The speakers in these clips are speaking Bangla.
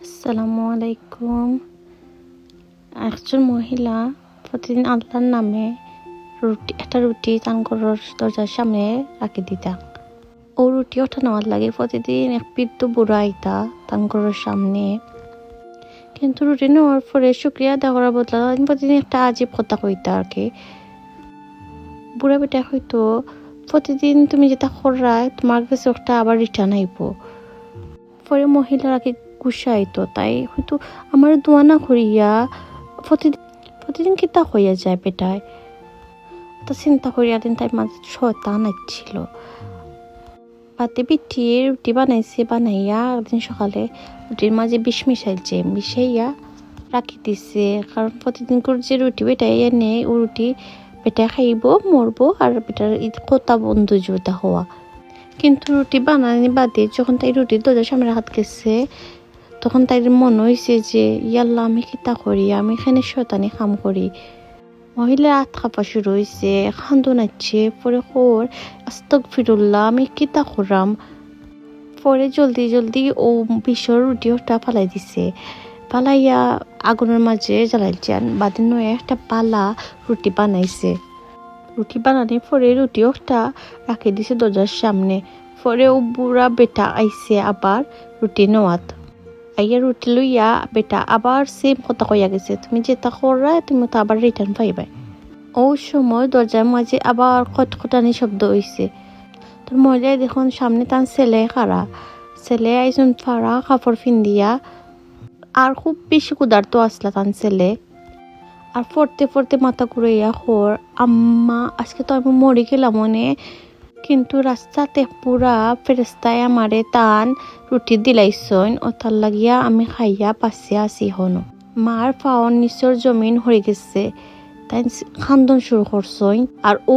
আসসালামু আলাইকুম। একজন মহিলা প্রতিদিন আল্লাহর নামে একটা রুটি তান ঘরের দরজার সামনে রাখি দিতা। ও রুটি ওঠা নেওয়ার লাগে প্রতিদিন এক পিঠ বুড়া আইতা তান ঘরের সামনে। কিন্তু রুটি নেওয়ার পরে শুক্রিয়া আদা করার বদলা প্রতিদিন একটা আজীব কথা কইতা আর কি। বুড়া বেটা হয়তো প্রতিদিন তুমি যেটা করায় তোমার কাছে একটা আবার রিটার্ন আইব। পরে মহিলারা কি গুছাইতো তাই হয়তো আমার দোয়া না করিয়া প্রতিদিন কিতা হইয়া যায় বেটায়। তা চিন্তা করিয়া দিন তাই মাঝে শয়তান আসছিল। পাতে পিঠিয়ে রুটি বানাইয়া একদিন সকালে রুটির মাঝে বিষ মিশাইয়া রাখি দিছে। কারণ প্রতিদিন করে যে রুটি বেটাই এনে ও রুটি বেটায় খাইব মরবো আর বেটার কথা বন্ধু জোতা হওয়া। কিন্তু রুটি বানানি বাদে যখন তাই রুটির দরজার সামনে হাত গেছে তখন তাই মনে হয়েছে যে ইয়াল্লা আমি কিতা করি, আমি এখানে শয়তানি কাম করি। মহিলা হাত খাপা শুরু হয়েছে, খান্দো নাচছে। পরে খোর আস্তাগফিরুল্লাহ আমি কিতা করাম। পরে জলদি ও বিষর রুটি ওটা ফালাই দিছে। পালাইয়া আগুনের মাঝে জ্বালাইছে বাদে নয় একটা পালা রুটি বানাইছে। রুটি বানানোর পরে রুটি ওটা রাখি দিছে দরজার সামনে। পরে ও বুড়া বেটা আইছে আবার রুটি নেওয়াত। আইয়া রুটি লইয়া বেটা আবার সেম কথা কইয়া গেছে, তুমি যেটা করা তুমি তো আবার রিটার্ন পাইবে। ও সময় দরজার মাঝে আবার খটখটানি শব্দ হইছে। তোর মহিলায় দেখুন সামনে তার ছেলে আইজন ফাড়া কাপড় ফিন্দিয়া আর খুব বেশি ক্ষুধার্ত আসলা তার ছেলে। আর পড়তে মাথা ঘুরাইয়া হোর আম্মা আজকে তো আমি মরে গেলাম মনে। কিন্তু রাস্তাতে পুরা ফেরেস্তায় আমারে টান রুটি দিলাইছইন ও তার লাগিয়া আমি খাইয়া পাশিয়া আসি হনো। মার পাওয়ার নিচর জমিন হয়ে গেছে তাই খান্দন শুরু করছইন। আর ও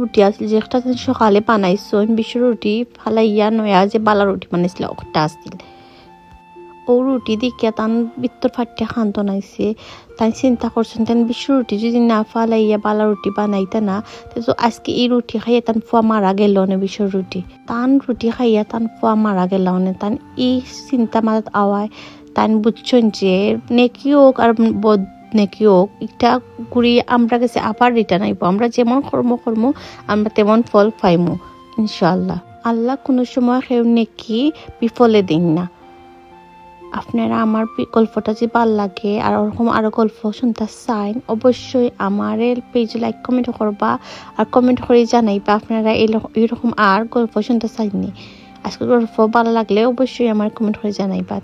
রুটি আসলে যে একটা সকালে বানাইছইন বিশ্ব রুটি ফালাইয়া নয়া যে বালা রুটি বানাইছিল ওটা আসছিল। ও রুটি দেখিয়া তান বিত্তর ফাটিয়া খান্দন আইছে। তাই চিন্তা করছেন তান বিশ্ব রুটি যদি না ফালাইয়া বালা রুটি বানাইতে না তো আজকে এই রুটি খাইয়া তান ফুয়া মারা গেল না। বিশ্ব রুটি তান রুটি খাইয়া তান ফুয়া মারা গেল না। তান এই চিন্তা মাথাত আওয়ায় তান বুঝছেন যে নেকি হোক আর বদ নেকি হোক এটা ঘুরি আমরা কাছে আবার রিটার্ন আইব। আমরা যেমন কর্ম আমরা তেমন ফল পাইমু ইনশাআল্লাহ। আল্লাহ কোনো সময় কেউ নেকি বিফলে দিন না। আপনারা আমার গল্পটা যে ভাল লাগে আর ওরকম আরো গল্প শুনতে চান অবশ্যই আমার পেজে লাইক কমেন্ট করবা আর কমেন্ট করে জানাইবা আপনারা এরকম আর গল্প শুনতে চাইনি। আজকের গল্প ভালো লাগলে অবশ্যই আমার কমেন্ট করে জানাইবা।